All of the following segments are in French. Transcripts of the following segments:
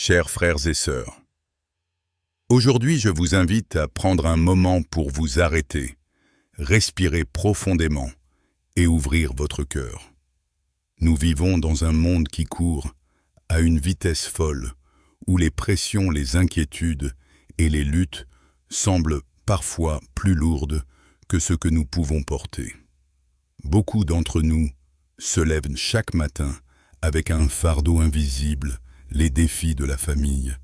Chers frères et sœurs, aujourd'hui je vous invite à prendre un moment pour vous arrêter, respirer profondément et ouvrir votre cœur. Nous vivons dans un monde qui court à une vitesse folle, où les pressions, les inquiétudes et les luttes semblent parfois plus lourdes que ce que nous pouvons porter. Beaucoup d'entre nous se lèvent chaque matin avec un fardeau invisible, les défis de la famille,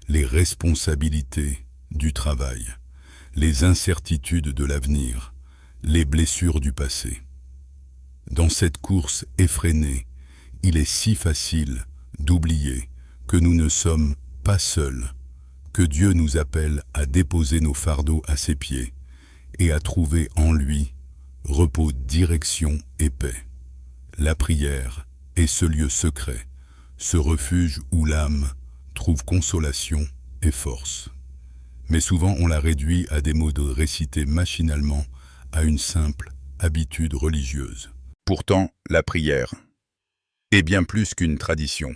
les responsabilités du travail, les incertitudes de l'avenir, les blessures du passé. Dans cette course effrénée, il est si facile d'oublier que nous ne sommes pas seuls, que Dieu nous appelle à déposer nos fardeaux à ses pieds et à trouver en lui repos, direction et paix. La prière est ce lieu secret, ce refuge où l'âme trouve consolation et force. Mais souvent on la réduit à des mots de réciter machinalement, à une simple habitude religieuse. Pourtant, la prière est bien plus qu'une tradition.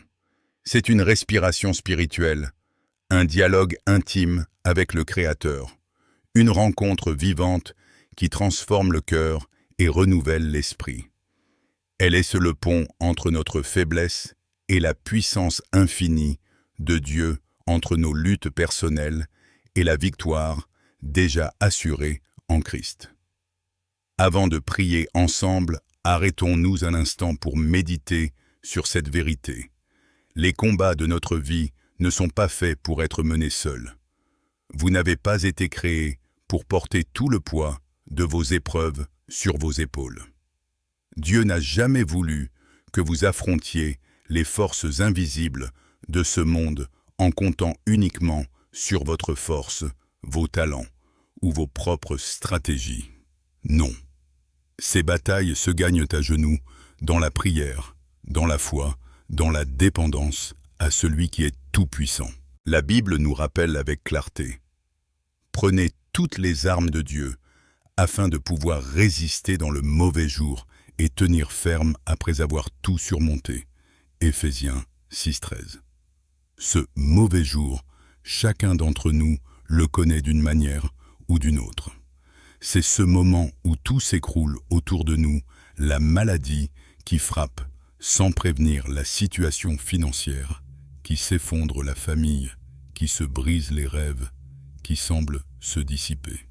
C'est une respiration spirituelle, un dialogue intime avec le Créateur, une rencontre vivante qui transforme le cœur et renouvelle l'esprit. Elle est le pont entre notre faiblesse et la puissance infinie de Dieu, entre nos luttes personnelles et la victoire déjà assurée en Christ. Avant de prier ensemble, arrêtons-nous un instant pour méditer sur cette vérité. Les combats de notre vie ne sont pas faits pour être menés seuls. Vous n'avez pas été créés pour porter tout le poids de vos épreuves sur vos épaules. Dieu n'a jamais voulu que vous affrontiez les forces invisibles de ce monde en comptant uniquement sur votre force, vos talents ou vos propres stratégies. Non. Ces batailles se gagnent à genoux, dans la prière, dans la foi, dans la dépendance à celui qui est tout-puissant. La Bible nous rappelle avec clarté: prenez toutes les armes de Dieu afin de pouvoir résister dans le mauvais jour et tenir ferme après avoir tout surmonté. Éphésiens 6,13. Ce mauvais jour, chacun d'entre nous le connaît d'une manière ou d'une autre. C'est ce moment où tout s'écroule autour de nous, la maladie qui frappe sans prévenir, la situation financière qui s'effondre, la famille qui se brise, les rêves qui semblent se dissiper.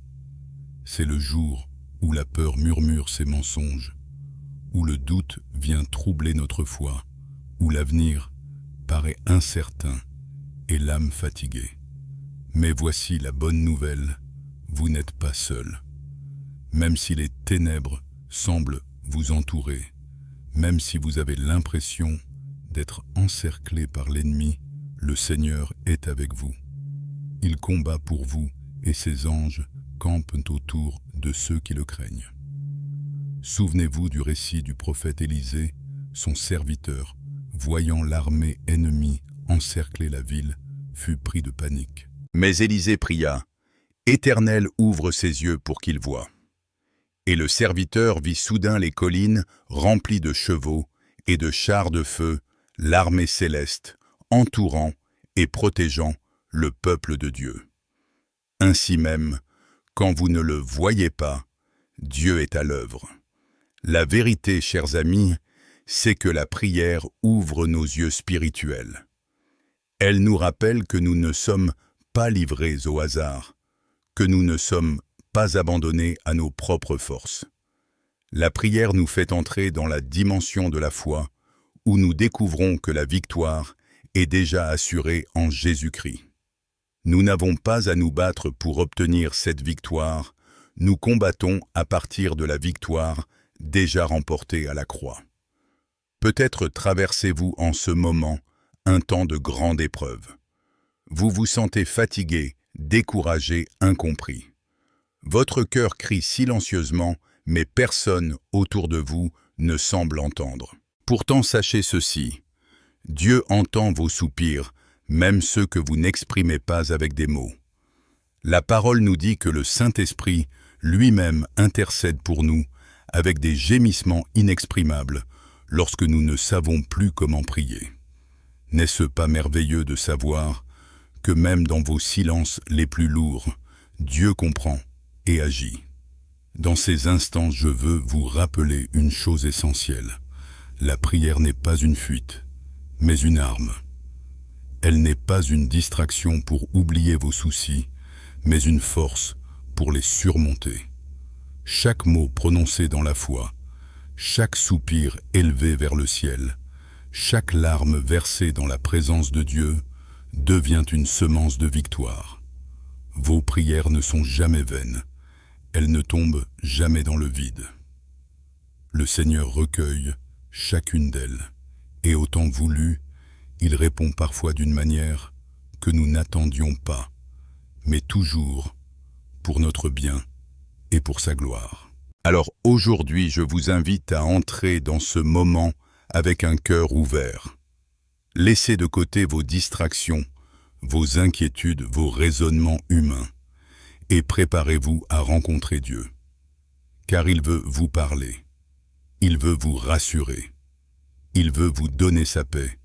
C'est le jour où la peur murmure ses mensonges, où le doute vient troubler notre foi, où l'avenir paraît incertain et l'âme fatiguée. Mais voici la bonne nouvelle, vous n'êtes pas seul. Même si les ténèbres semblent vous entourer, même si vous avez l'impression d'être encerclé par l'ennemi, le Seigneur est avec vous. Il combat pour vous et ses anges campent autour de ceux qui le craignent. Souvenez-vous du récit du prophète Élisée, son serviteur, voyant l'armée ennemie encercler la ville, fut pris de panique. Mais Élisée pria: « Éternel, ouvre ses yeux pour qu'il voie. » Et le serviteur vit soudain les collines remplies de chevaux et de chars de feu, l'armée céleste, entourant et protégeant le peuple de Dieu. Ainsi même, quand vous ne le voyez pas, Dieu est à l'œuvre. La vérité, chers amis, c'est que la prière ouvre nos yeux spirituels. Elle nous rappelle que nous ne sommes pas livrés au hasard, que nous ne sommes pas abandonnés à nos propres forces. La prière nous fait entrer dans la dimension de la foi, où nous découvrons que la victoire est déjà assurée en Jésus-Christ. Nous n'avons pas à nous battre pour obtenir cette victoire, nous combattons à partir de la victoire déjà remportée à la croix. Peut-être traversez-vous en ce moment un temps de grande épreuve. Vous vous sentez fatigué, découragé, incompris. Votre cœur crie silencieusement, mais personne autour de vous ne semble entendre. Pourtant sachez ceci: Dieu entend vos soupirs, même ceux que vous n'exprimez pas avec des mots. La parole nous dit que le Saint-Esprit lui-même intercède pour nous avec des gémissements inexprimables lorsque nous ne savons plus comment prier. N'est-ce pas merveilleux de savoir que même dans vos silences les plus lourds, Dieu comprend et agit? Dans ces instants, je veux vous rappeler une chose essentielle. La prière n'est pas une fuite, mais une arme. Elle n'est pas une distraction pour oublier vos soucis, mais une force pour les surmonter. Chaque mot prononcé dans la foi, chaque soupir élevé vers le ciel, chaque larme versée dans la présence de Dieu devient une semence de victoire. Vos prières ne sont jamais vaines, elles ne tombent jamais dans le vide. Le Seigneur recueille chacune d'elles, et au temps voulu, il répond parfois d'une manière que nous n'attendions pas, mais toujours pour notre bien et pour sa gloire. Alors aujourd'hui, je vous invite à entrer dans ce moment avec un cœur ouvert. Laissez de côté vos distractions, vos inquiétudes, vos raisonnements humains, et préparez-vous à rencontrer Dieu. Car il veut vous parler, il veut vous rassurer, il veut vous donner sa paix,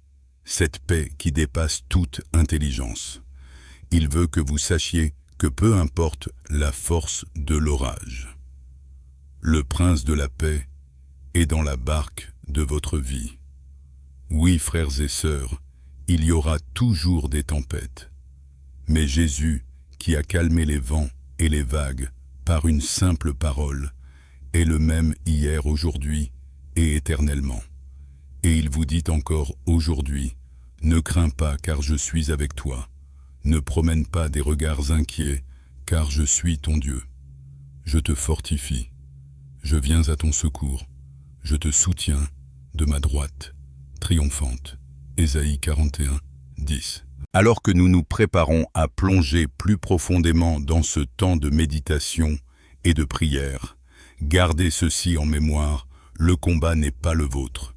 cette paix qui dépasse toute intelligence. Il veut que vous sachiez que peu importe la force de l'orage, le prince de la paix est dans la barque de votre vie. Oui, frères et sœurs, il y aura toujours des tempêtes. Mais Jésus, qui a calmé les vents et les vagues par une simple parole, est le même hier, aujourd'hui et éternellement. Et il vous dit encore aujourd'hui, ne crains pas car je suis avec toi. Ne promène pas des regards inquiets car je suis ton Dieu. Je te fortifie, je viens à ton secours, je te soutiens de ma droite triomphante. Ésaïe 41, 10. Alors que nous nous préparons à plonger plus profondément dans ce temps de méditation et de prière, gardez ceci en mémoire, le combat n'est pas le vôtre,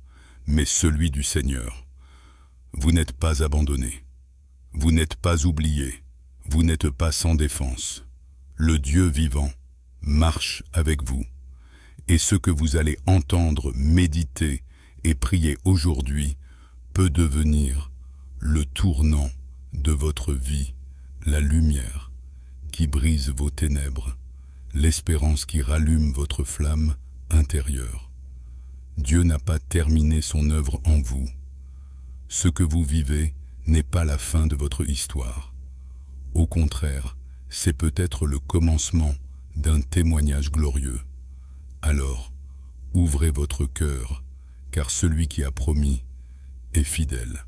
mais celui du Seigneur. Vous n'êtes pas abandonné, vous n'êtes pas oublié, vous n'êtes pas sans défense. Le Dieu vivant marche avec vous, et ce que vous allez entendre, méditer et prier aujourd'hui peut devenir le tournant de votre vie, la lumière qui brise vos ténèbres, l'espérance qui rallume votre flamme intérieure. Dieu n'a pas terminé son œuvre en vous. Ce que vous vivez n'est pas la fin de votre histoire. Au contraire, c'est peut-être le commencement d'un témoignage glorieux. Alors, ouvrez votre cœur, car celui qui a promis est fidèle.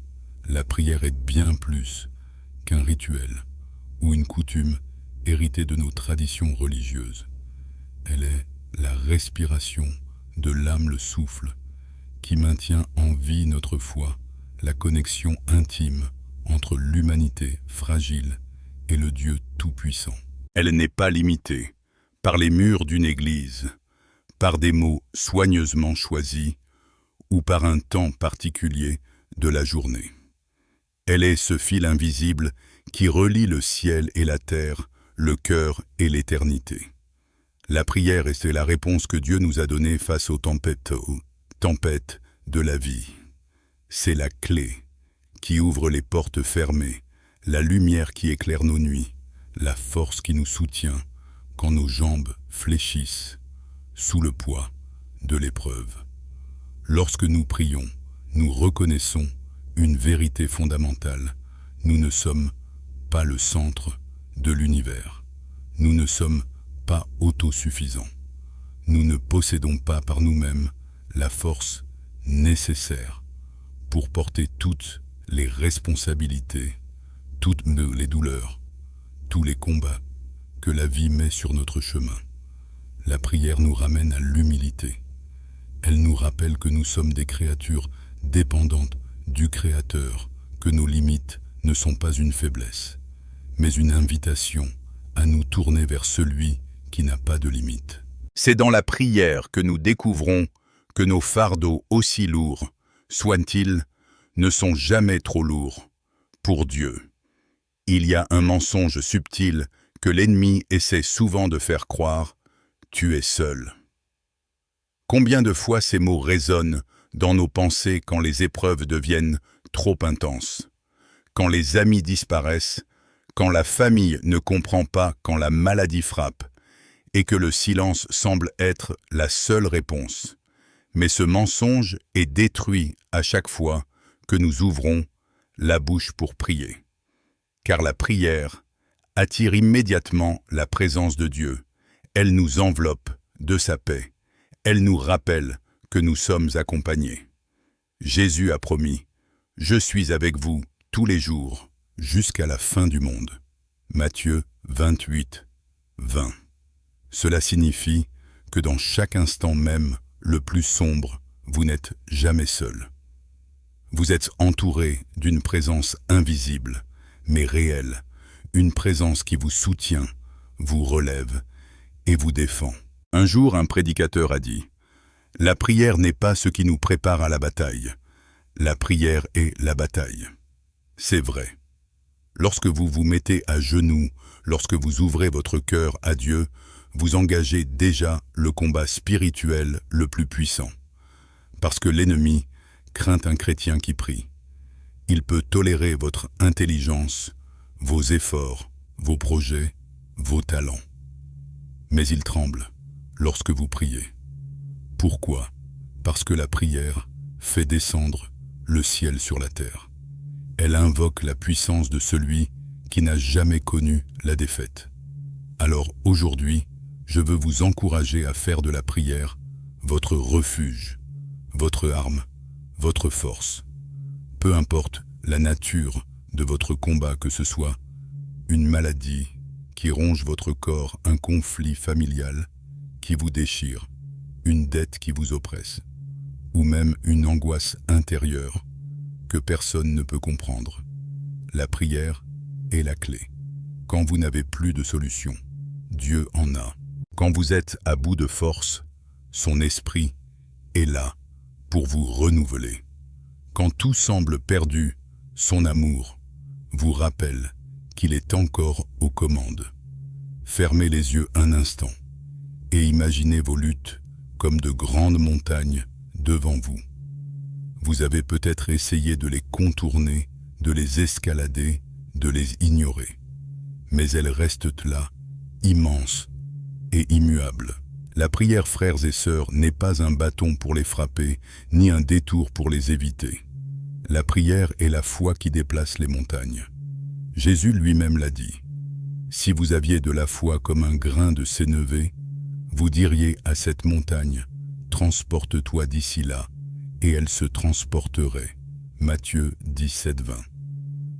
La prière est bien plus qu'un rituel ou une coutume héritée de nos traditions religieuses. Elle est la respiration de l'âme, le souffle, qui maintient en vie notre foi, la connexion intime entre l'humanité fragile et le Dieu tout-puissant. Elle n'est pas limitée par les murs d'une église, par des mots soigneusement choisis ou par un temps particulier de la journée. Elle est ce fil invisible qui relie le ciel et la terre, le cœur et l'éternité. La prière est la réponse que Dieu nous a donnée face aux tempêtes de la vie. C'est la clé qui ouvre les portes fermées, la lumière qui éclaire nos nuits, la force qui nous soutient quand nos jambes fléchissent sous le poids de l'épreuve. Lorsque nous prions, nous reconnaissons une vérité fondamentale. Nous ne sommes pas le centre de l'univers. Nous ne sommes pas autosuffisants. Nous ne possédons pas par nous-mêmes la force nécessaire pour porter toutes les responsabilités, toutes les douleurs, tous les combats que la vie met sur notre chemin. La prière nous ramène à l'humilité. Elle nous rappelle que nous sommes des créatures dépendantes du Créateur, que nos limites ne sont pas une faiblesse, mais une invitation à nous tourner vers celui qui n'a pas de limites. C'est dans la prière que nous découvrons que nos fardeaux, aussi lourds soient-ils, ne sont jamais trop lourds pour Dieu. Il y a un mensonge subtil que l'ennemi essaie souvent de faire croire: tu es seul. Combien de fois ces mots résonnent dans nos pensées quand les épreuves deviennent trop intense. Quand les amis disparaissent, quand la famille ne comprend pas quand la maladie frappe, et que le silence semble être la seule réponse. Mais ce mensonge est détruit à chaque fois que nous ouvrons la bouche pour prier. Car la prière attire immédiatement la présence de Dieu. Elle nous enveloppe de sa paix. Elle nous rappelle que nous sommes accompagnés. Jésus a promis « Je suis avec vous tous les jours, jusqu'à la fin du monde ». Matthieu 28, 20. Cela signifie que dans chaque instant même le plus sombre, vous n'êtes jamais seul. Vous êtes entouré d'une présence invisible, mais réelle, une présence qui vous soutient, vous relève et vous défend. Un jour, un prédicateur a dit « La prière n'est pas ce qui nous prépare à la bataille. La prière est la bataille. » C'est vrai. Lorsque vous vous mettez à genoux, lorsque vous ouvrez votre cœur à Dieu, vous engagez déjà le combat spirituel le plus puissant. Parce que l'ennemi craint un chrétien qui prie. Il peut tolérer votre intelligence, vos efforts, vos projets, vos talents. Mais il tremble lorsque vous priez. Pourquoi? Parce que la prière fait descendre le ciel sur la terre. Elle invoque la puissance de celui qui n'a jamais connu la défaite. Alors aujourd'hui, je veux vous encourager à faire de la prière votre refuge, votre arme, votre force. Peu importe la nature de votre combat, que ce soit une maladie qui ronge votre corps, un conflit familial qui vous déchire, une dette qui vous oppresse, ou même une angoisse intérieure que personne ne peut comprendre. La prière est la clé. Quand vous n'avez plus de solution, Dieu en a. Quand vous êtes à bout de force, son esprit est là pour vous renouveler. Quand tout semble perdu, son amour vous rappelle qu'il est encore aux commandes. Fermez les yeux un instant et imaginez vos luttes comme de grandes montagnes devant vous. Vous avez peut-être essayé de les contourner, de les escalader, de les ignorer. Mais elles restent là, immenses et immuables. La prière, frères et sœurs, n'est pas un bâton pour les frapper, ni un détour pour les éviter. La prière est la foi qui déplace les montagnes. Jésus lui-même l'a dit. Si vous aviez de la foi comme un grain de sénévé, vous diriez à cette montagne, « Transporte-toi d'ici là », et elle se transporterait. Matthieu 17, 20.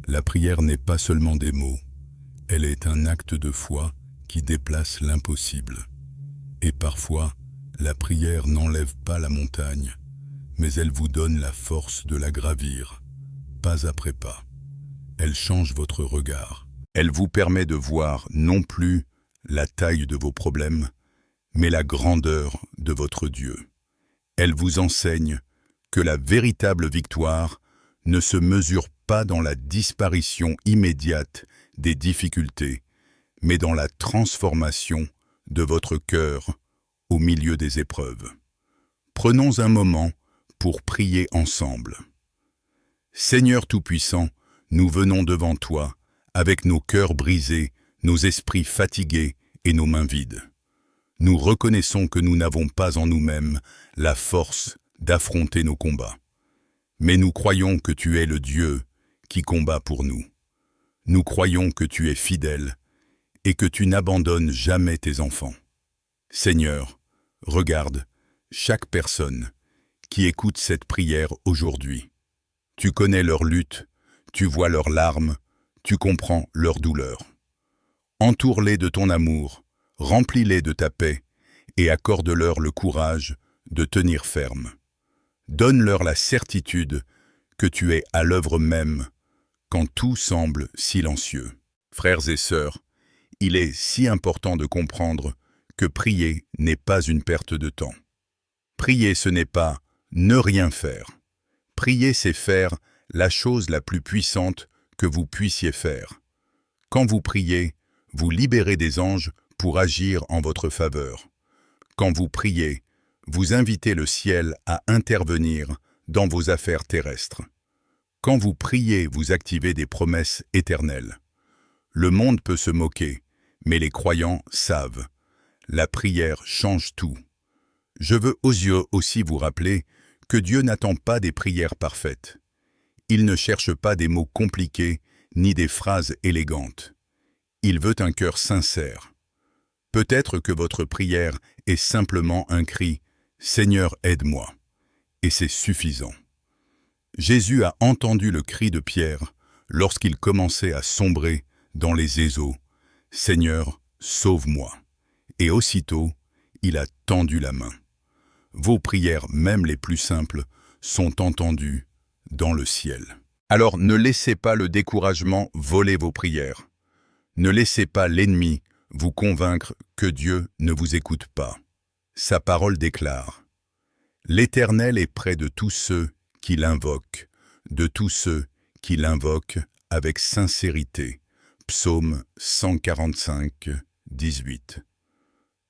La prière n'est pas seulement des mots, elle est un acte de foi qui déplace l'impossible. Et parfois, la prière n'enlève pas la montagne, mais elle vous donne la force de la gravir, pas après pas. Elle change votre regard. Elle vous permet de voir non plus la taille de vos problèmes, mais la grandeur de votre Dieu. Elle vous enseigne que la véritable victoire ne se mesure pas dans la disparition immédiate des difficultés, mais dans la transformation de votre cœur au milieu des épreuves. Prenons un moment pour prier ensemble. Seigneur Tout-Puissant, nous venons devant toi avec nos cœurs brisés, nos esprits fatigués et nos mains vides. Nous reconnaissons que nous n'avons pas en nous-mêmes la force d'affronter nos combats. Mais nous croyons que tu es le Dieu qui combat pour nous. Nous croyons que tu es fidèle et que tu n'abandonnes jamais tes enfants. Seigneur, regarde chaque personne qui écoute cette prière aujourd'hui. Tu connais leur lutte, tu vois leurs larmes, tu comprends leur douleur. Entoure-les de ton amour, remplis-les de ta paix et accorde-leur le courage de tenir ferme. Donne-leur la certitude que tu es à l'œuvre même quand tout semble silencieux. Frères et sœurs, il est si important de comprendre que prier n'est pas une perte de temps. Prier, ce n'est pas ne rien faire. Prier, c'est faire la chose la plus puissante que vous puissiez faire. Quand vous priez, vous libérez des anges pour agir en votre faveur. Quand vous priez, vous invitez le ciel à intervenir dans vos affaires terrestres. Quand vous priez, vous activez des promesses éternelles. Le monde peut se moquer, mais les croyants savent. La prière change tout. Je veux aussi vous rappeler que Dieu n'attend pas des prières parfaites. Il ne cherche pas des mots compliqués ni des phrases élégantes. Il veut un cœur sincère. Peut-être que votre prière est simplement un cri « Seigneur, aide-moi » et c'est suffisant. Jésus a entendu le cri de Pierre lorsqu'il commençait à sombrer dans les Éseaux « Seigneur, sauve-moi » et aussitôt, il a tendu la main. Vos prières, même les plus simples, sont entendues dans le ciel. Alors ne laissez pas le découragement voler vos prières. Ne laissez pas l'ennemi vous convaincre que Dieu ne vous écoute pas. Sa parole déclare « L'Éternel est près de tous ceux qui l'invoquent, de tous ceux qui l'invoquent avec sincérité. » Psaume 145, 18.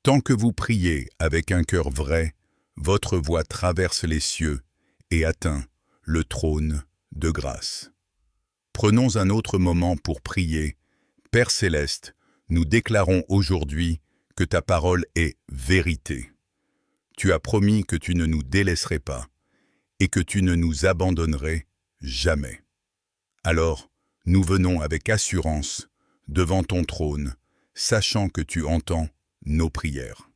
Tant que vous priez avec un cœur vrai, votre voix traverse les cieux et atteint le trône de grâce. Prenons un autre moment pour prier. Père céleste, nous déclarons aujourd'hui que ta parole est vérité. Tu as promis que tu ne nous délaisserais pas et que tu ne nous abandonnerais jamais. Alors, nous venons avec assurance devant ton trône, sachant que tu entends nos prières.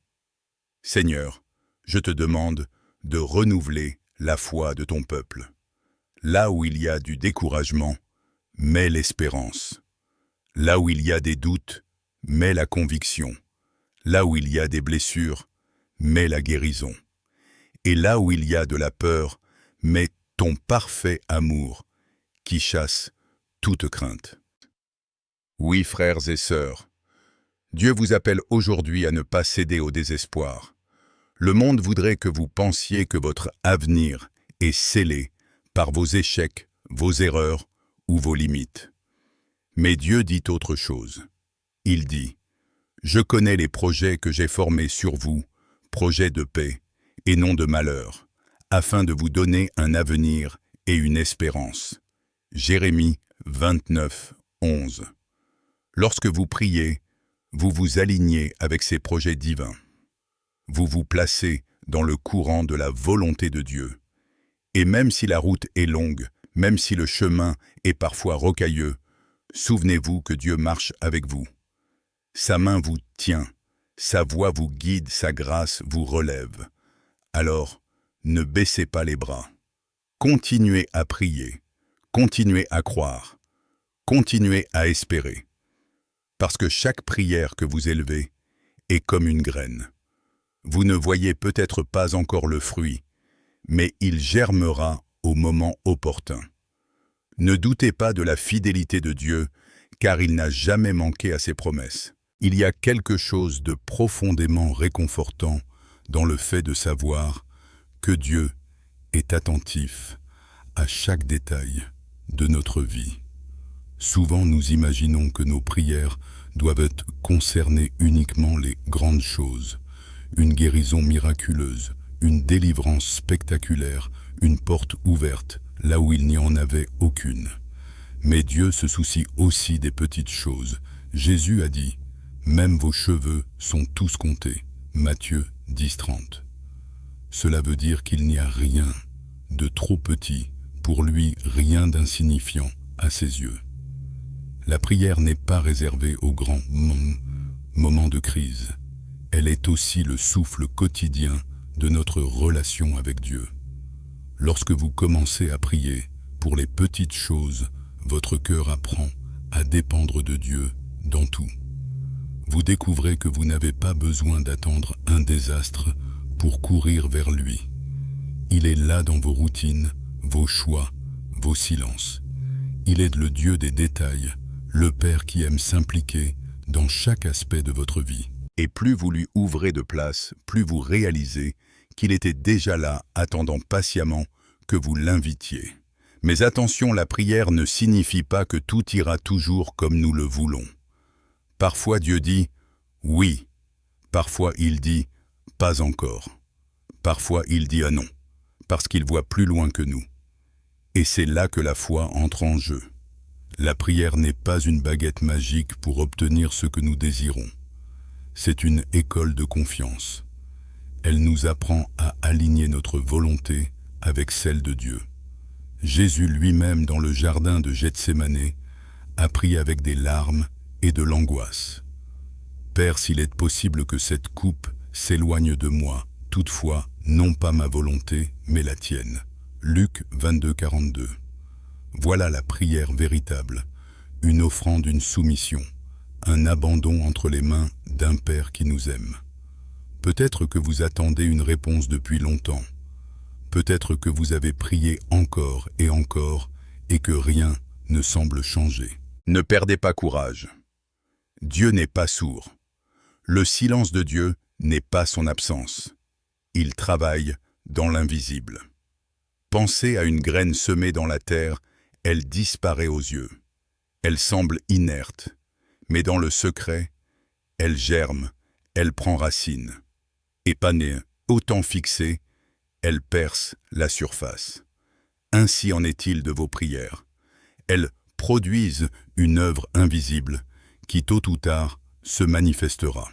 Seigneur, je te demande de renouveler la foi de ton peuple. Là où il y a du découragement, mets l'espérance. Là où il y a des doutes, mets la conviction. Là où il y a des blessures, mets la guérison. Et là où il y a de la peur, mets ton parfait amour qui chasse toute crainte. Oui, frères et sœurs, Dieu vous appelle aujourd'hui à ne pas céder au désespoir. Le monde voudrait que vous pensiez que votre avenir est scellé par vos échecs, vos erreurs ou vos limites. Mais Dieu dit autre chose. Il dit « Je connais les projets que j'ai formés sur vous, projets de paix et non de malheur, afin de vous donner un avenir et une espérance. » Jérémie 29, 11. Lorsque vous priez, vous vous alignez avec ces projets divins. Vous vous placez dans le courant de la volonté de Dieu. Et même si la route est longue, même si le chemin est parfois rocailleux, souvenez-vous que Dieu marche avec vous. Sa main vous tient, sa voix vous guide, sa grâce vous relève. Alors, ne baissez pas les bras. Continuez à prier, continuez à croire, continuez à espérer. Parce que chaque prière que vous élevez est comme une graine. Vous ne voyez peut-être pas encore le fruit, mais il germera au moment opportun. Ne doutez pas de la fidélité de Dieu, car il n'a jamais manqué à ses promesses. Il y a quelque chose de profondément réconfortant dans le fait de savoir que Dieu est attentif à chaque détail de notre vie. Souvent, nous imaginons que nos prières doivent concerner uniquement les grandes choses, une guérison miraculeuse, une délivrance spectaculaire, une porte ouverte, là où il n'y en avait aucune. Mais Dieu se soucie aussi des petites choses. Jésus a dit « Même vos cheveux sont tous comptés » Matthieu 10, 30. Cela veut dire qu'il n'y a rien de trop petit, pour lui rien d'insignifiant à ses yeux. La prière n'est pas réservée aux grands moments de crise. Elle est aussi le souffle quotidien de notre relation avec Dieu. Lorsque vous commencez à prier pour les petites choses, votre cœur apprend à dépendre de Dieu dans tout. Vous découvrez que vous n'avez pas besoin d'attendre un désastre pour courir vers lui. Il est là dans vos routines, vos choix, vos silences. Il est le Dieu des détails, le Père qui aime s'impliquer dans chaque aspect de votre vie. Et plus vous lui ouvrez de place, plus vous réalisez qu'il était déjà là, attendant patiemment que vous l'invitiez. Mais attention, la prière ne signifie pas que tout ira toujours comme nous le voulons. Parfois Dieu dit « oui », parfois il dit « pas encore », parfois il dit « ah non », parce qu'il voit plus loin que nous. Et c'est là que la foi entre en jeu. La prière n'est pas une baguette magique pour obtenir ce que nous désirons. C'est une école de confiance. Elle nous apprend à aligner notre volonté avec celle de Dieu. Jésus lui-même, dans le jardin de Gethsémane, a prié avec des larmes et de l'angoisse. « Père, s'il est possible que cette coupe s'éloigne de moi, toutefois, non pas ma volonté, mais la tienne. » Luc 22, 42. Voilà la prière véritable, une offrande, une soumission, un abandon entre les mains d'un Père qui nous aime. Peut-être que vous attendez une réponse depuis longtemps. Peut-être que vous avez prié encore et que rien ne semble changer. Ne perdez pas courage. Dieu n'est pas sourd. Le silence de Dieu n'est pas son absence. Il travaille dans l'invisible. Pensez à une graine semée dans la terre, elle disparaît aux yeux. Elle semble inerte, mais dans le secret, elle germe, elle prend racine. Épanée, autant fixée, elle perce la surface. Ainsi en est-il de vos prières. Elles produisent une œuvre invisible qui tôt ou tard se manifestera.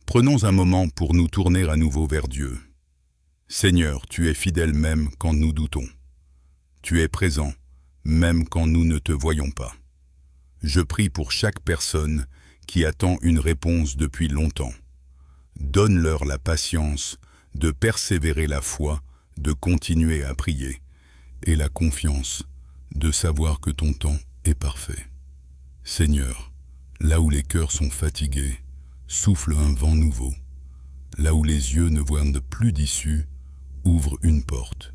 Prenons un moment pour nous tourner à nouveau vers Dieu. Seigneur, tu es fidèle même quand nous doutons. Tu es présent même quand nous ne te voyons pas. Je prie pour chaque personne qui attend une réponse depuis longtemps. Donne-leur la patience de persévérer, la foi de continuer à prier et la confiance de savoir que ton temps est parfait. Seigneur, là où les cœurs sont fatigués, souffle un vent nouveau. Là où les yeux ne voient plus d'issue, ouvre une porte.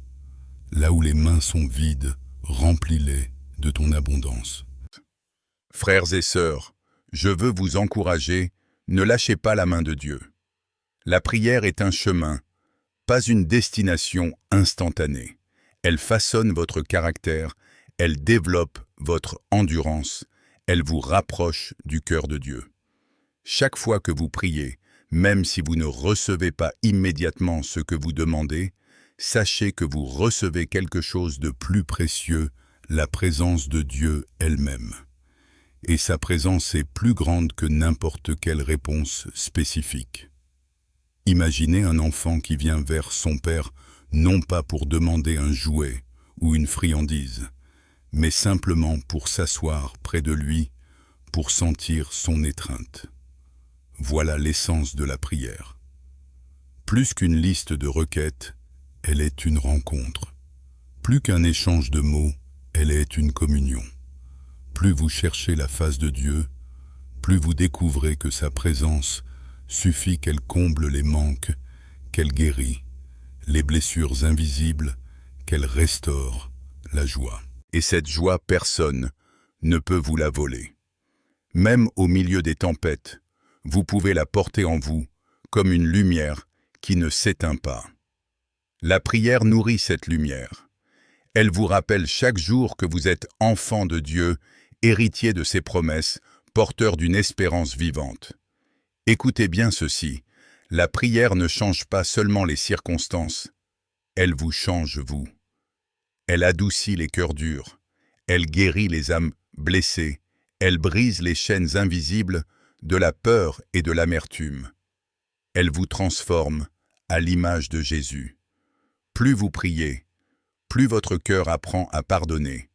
Là où les mains sont vides, remplis-les de ton abondance. Frères et sœurs, je veux vous encourager, ne lâchez pas la main de Dieu. La prière est un chemin, pas une destination instantanée. Elle façonne votre caractère, elle développe votre endurance, elle vous rapproche du cœur de Dieu. Chaque fois que vous priez, même si vous ne recevez pas immédiatement ce que vous demandez, sachez que vous recevez quelque chose de plus précieux, la présence de Dieu elle-même. Et sa présence est plus grande que n'importe quelle réponse spécifique. Imaginez un enfant qui vient vers son père, non pas pour demander un jouet ou une friandise, mais simplement pour s'asseoir près de lui, pour sentir son étreinte. Voilà l'essence de la prière. Plus qu'une liste de requêtes, elle est une rencontre. Plus qu'un échange de mots, elle est une communion. Plus vous cherchez la face de Dieu, plus vous découvrez que sa présence suffit, qu'elle comble les manques, qu'elle guérit, les blessures invisibles, qu'elle restaure la joie. Et cette joie, personne ne peut vous la voler. Même au milieu des tempêtes, vous pouvez la porter en vous comme une lumière qui ne s'éteint pas. La prière nourrit cette lumière. Elle vous rappelle chaque jour que vous êtes enfant de Dieu, héritier de ses promesses, porteur d'une espérance vivante. Écoutez bien ceci, la prière ne change pas seulement les circonstances, elle vous change vous. Elle adoucit les cœurs durs, elle guérit les âmes blessées, elle brise les chaînes invisibles de la peur et de l'amertume. Elle vous transforme à l'image de Jésus. Plus vous priez, plus votre cœur apprend à pardonner,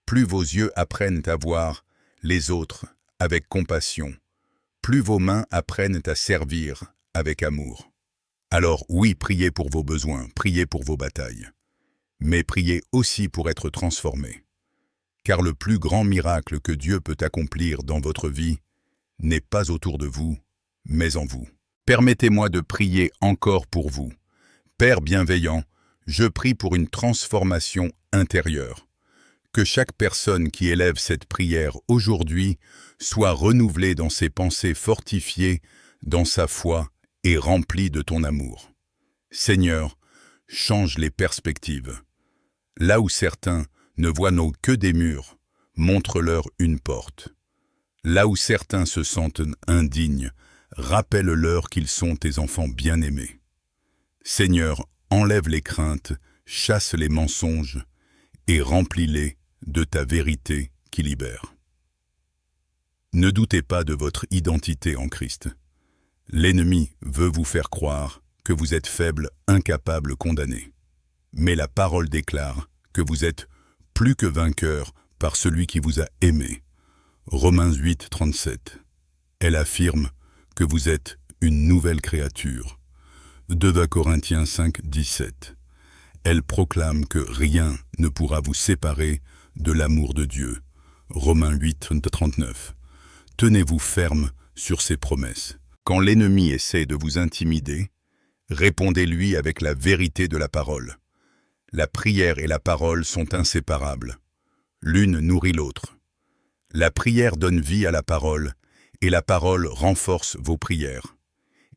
plus vos yeux apprennent à voir les autres avec compassion, plus vos mains apprennent à servir avec amour. Alors oui, priez pour vos besoins, priez pour vos batailles, mais priez aussi pour être transformé. Car le plus grand miracle que Dieu peut accomplir dans votre vie n'est pas autour de vous, mais en vous. Permettez-moi de prier encore pour vous. Père bienveillant, je prie pour une transformation intérieure. Que chaque personne qui élève cette prière aujourd'hui soit renouvelée dans ses pensées, fortifiée dans sa foi et remplie de ton amour. Seigneur, change les perspectives. Là où certains ne voient que des murs, montre-leur une porte. Là où certains se sentent indignes, rappelle-leur qu'ils sont tes enfants bien-aimés. Seigneur, enlève les craintes, chasse les mensonges et remplis-les de ta vérité qui libère. Ne doutez pas de votre identité en Christ. L'ennemi veut vous faire croire que vous êtes faible, incapable, condamné. Mais la parole déclare que vous êtes plus que vainqueur par celui qui vous a aimé. Romains 8, 37. Elle affirme que vous êtes une nouvelle créature. 2 Corinthiens 5, 17. Elle proclame que rien ne pourra vous séparer de l'amour de Dieu. Romains 8, 39. Tenez-vous ferme sur ces promesses. Quand l'ennemi essaie de vous intimider, répondez-lui avec la vérité de la parole. La prière et la parole sont inséparables. L'une nourrit l'autre. La prière donne vie à la parole, et la parole renforce vos prières.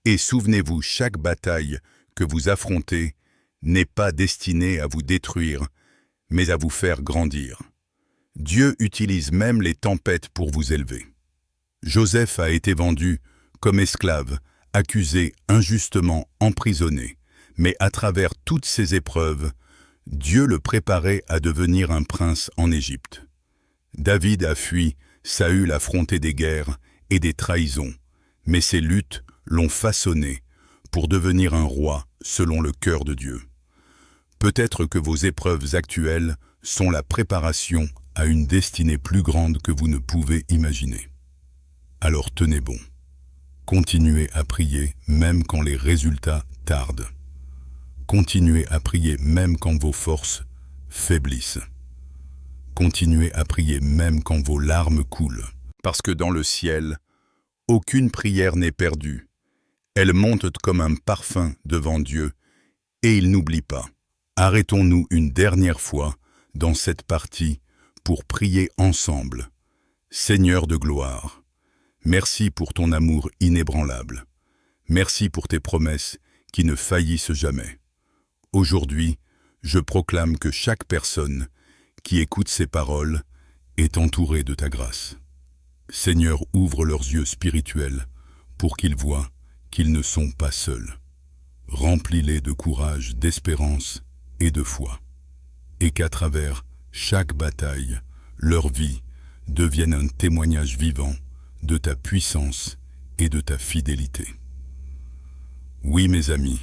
Et souvenez-vous, chaque bataille que vous affrontez n'est pas destinée à vous détruire, mais à vous faire grandir. Dieu utilise même les tempêtes pour vous élever. Joseph a été vendu comme esclave, accusé, injustement emprisonné, mais à travers toutes ces épreuves, Dieu le préparait à devenir un prince en Égypte. David a fui, Saül affronté des guerres et des trahisons, mais ces luttes l'ont façonné pour devenir un roi selon le cœur de Dieu. Peut-être que vos épreuves actuelles sont la préparation à une destinée plus grande que vous ne pouvez imaginer. Alors tenez bon. Continuez à prier même quand les résultats tardent. Continuez à prier même quand vos forces faiblissent. Continuez à prier même quand vos larmes coulent. Parce que dans le ciel, aucune prière n'est perdue. Elle monte comme un parfum devant Dieu et il n'oublie pas. Arrêtons-nous une dernière fois dans cette partie pour prier ensemble. Seigneur de gloire, merci pour ton amour inébranlable. Merci pour tes promesses qui ne faillissent jamais. Aujourd'hui, je proclame que chaque personne qui écoute ces paroles est entourée de ta grâce. Seigneur, ouvre leurs yeux spirituels pour qu'ils voient qu'ils ne sont pas seuls. Remplis-les de courage, d'espérance et de foi, et qu'à travers chaque bataille, leur vie devienne un témoignage vivant de ta puissance et de ta fidélité. Oui, mes amis,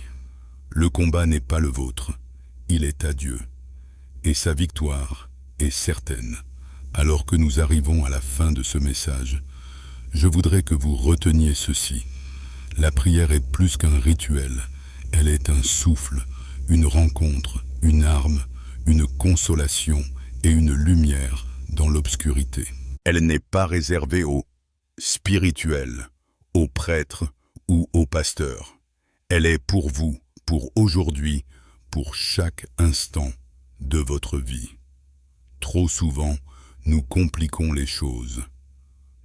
le combat n'est pas le vôtre, il est à Dieu, et sa victoire est certaine. Alors que nous arrivons à la fin de ce message, je voudrais que vous reteniez ceci. La prière est plus qu'un rituel, elle est un souffle, une rencontre, une arme, une consolation et une lumière dans l'obscurité. Elle n'est pas réservée aux spirituels, aux prêtres ou aux pasteurs. Elle est pour vous, pour aujourd'hui, pour chaque instant de votre vie. Trop souvent, nous compliquons les choses.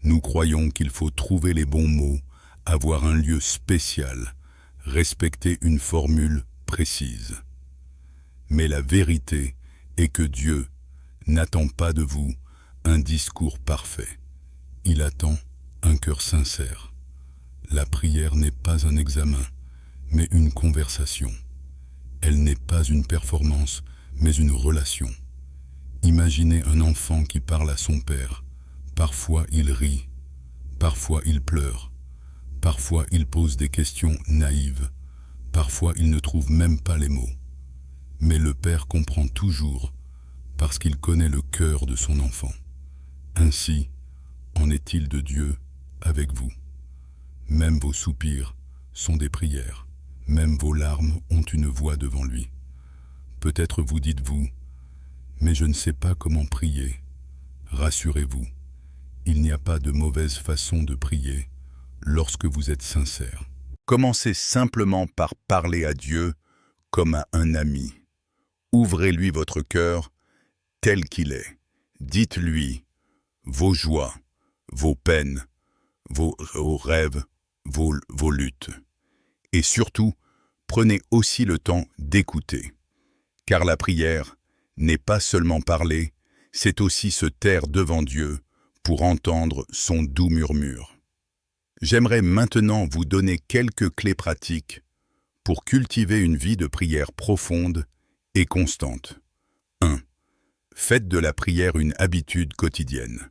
Nous croyons qu'il faut trouver les bons mots, avoir un lieu spécial, respecter une formule précise. Mais la vérité est que Dieu n'attend pas de vous un discours parfait. Il attend un cœur sincère. La prière n'est pas un examen, mais une conversation. Elle n'est pas une performance, mais une relation. Imaginez un enfant qui parle à son père. Parfois il rit, parfois il pleure, parfois il pose des questions naïves, parfois il ne trouve même pas les mots. Mais le père comprend toujours parce qu'il connaît le cœur de son enfant. Ainsi en est-il de Dieu avec vous. Même vos soupirs sont des prières, même vos larmes ont une voix devant lui. Peut-être vous dites-vous, mais je ne sais pas comment prier. Rassurez-vous, il n'y a pas de mauvaise façon de prier lorsque vous êtes sincère. Commencez simplement par parler à Dieu comme à un ami. Ouvrez-lui votre cœur tel qu'il est. Dites-lui vos joies, vos peines, vos rêves, vos luttes. Et surtout, prenez aussi le temps d'écouter. Car la prière n'est pas seulement parler, c'est aussi se taire devant Dieu pour entendre son doux murmure. J'aimerais maintenant vous donner quelques clés pratiques pour cultiver une vie de prière profonde et constante. 1. Faites de la prière une habitude quotidienne.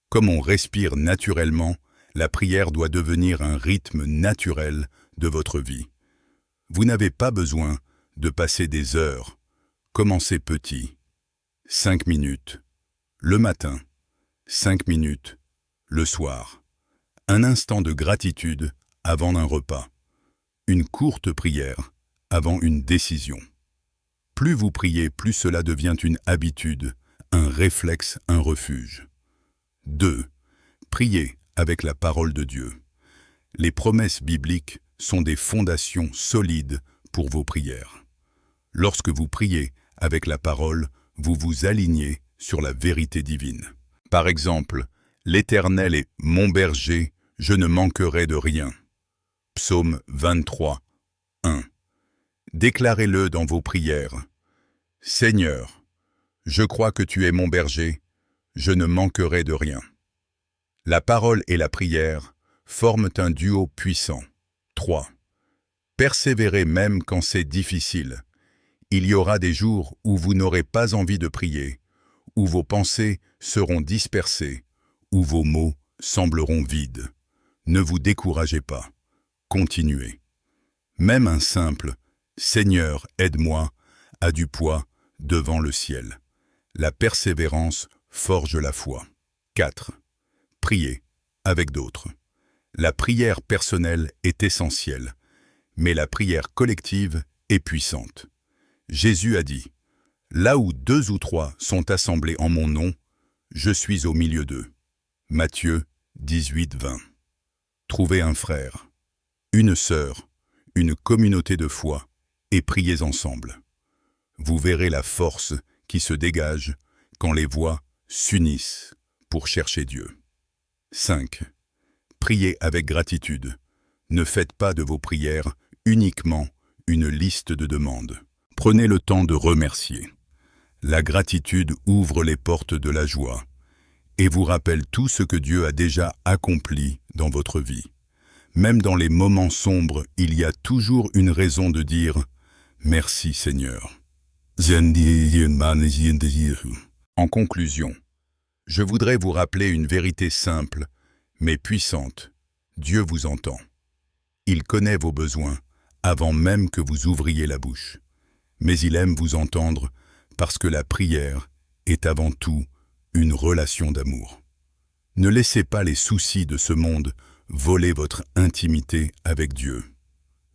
Comme on respire naturellement, la prière doit devenir un rythme naturel de votre vie. Vous n'avez pas besoin de passer des heures. Commencez petit. 5 minutes. Le matin. 5 minutes. Le soir. Un instant de gratitude avant un repas. Une courte prière avant une décision. Plus vous priez, plus cela devient une habitude, un réflexe, un refuge. 2. Priez avec la parole de Dieu. Les promesses bibliques sont des fondations solides pour vos prières. Lorsque vous priez avec la parole, vous vous alignez sur la vérité divine. Par exemple, l'Éternel est mon berger, je ne manquerai de rien. Psaume 23, 1. Déclarez-le dans vos prières. Seigneur, je crois que tu es mon berger, je ne manquerai de rien. La parole et la prière forment un duo puissant. 3. Persévérez même quand c'est difficile. Il y aura des jours où vous n'aurez pas envie de prier, où vos pensées seront dispersées, où vos mots sembleront vides. Ne vous découragez pas. Continuez. Même un simple « Seigneur, aide-moi » a du poids devant le ciel. La persévérance forge la foi. 4. Priez avec d'autres. La prière personnelle est essentielle, mais la prière collective est puissante. Jésus a dit « Là où 2 ou 3 sont assemblés en mon nom, je suis au milieu d'eux. » Matthieu 18, 20. Trouvez un frère, une sœur, une communauté de foi et priez ensemble. Vous verrez la force qui se dégage quand les voix s'unissent pour chercher Dieu. 5. Priez avec gratitude. Ne faites pas de vos prières uniquement une liste de demandes. Prenez le temps de remercier. La gratitude ouvre les portes de la joie et vous rappelle tout ce que Dieu a déjà accompli dans votre vie. Même dans les moments sombres, il y a toujours une raison de dire « Merci Seigneur ». En conclusion, je voudrais vous rappeler une vérité simple, mais puissante. Dieu vous entend. Il connaît vos besoins avant même que vous ouvriez la bouche. Mais il aime vous entendre parce que la prière est avant tout une relation d'amour. Ne laissez pas les soucis de ce monde voler votre intimité avec Dieu.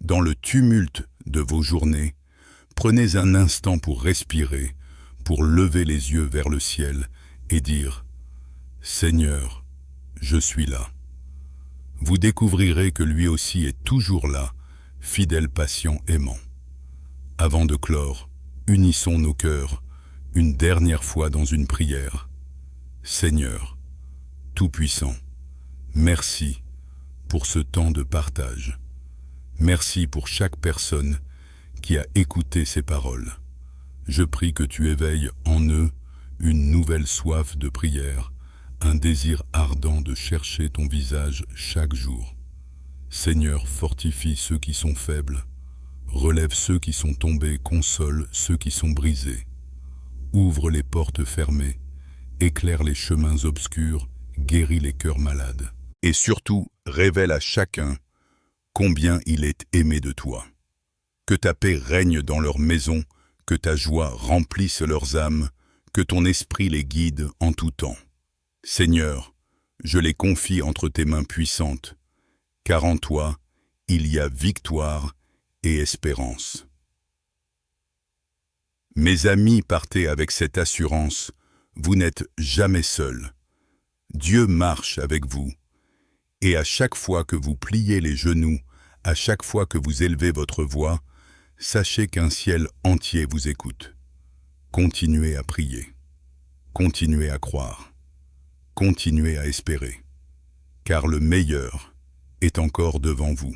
Dans le tumulte de vos journées, prenez un instant pour respirer, pour lever les yeux vers le ciel et dire « Seigneur, je suis là ». Vous découvrirez que lui aussi est toujours là, fidèle, patient, aimant. Avant de clore, unissons nos cœurs une dernière fois dans une prière. Seigneur, Tout-Puissant, merci pour ce temps de partage. Merci pour chaque personne qui a écouté ces paroles. Je prie que tu éveilles en eux une nouvelle soif de prière, un désir ardent de chercher ton visage chaque jour. Seigneur, fortifie ceux qui sont faibles, relève ceux qui sont tombés, console ceux qui sont brisés. Ouvre les portes fermées, éclaire les chemins obscurs, guéris les cœurs malades. Et surtout, révèle à chacun combien il est aimé de toi. Que ta paix règne dans leur maison, que ta joie remplisse leurs âmes, que ton esprit les guide en tout temps. Seigneur, je les confie entre tes mains puissantes, car en toi, il y a victoire et espérance. Mes amis, partez avec cette assurance, vous n'êtes jamais seuls. Dieu marche avec vous, et à chaque fois que vous pliez les genoux, à chaque fois que vous élevez votre voix, sachez qu'un ciel entier vous écoute. Continuez à prier, continuez à croire, continuez à espérer, car le meilleur est encore devant vous.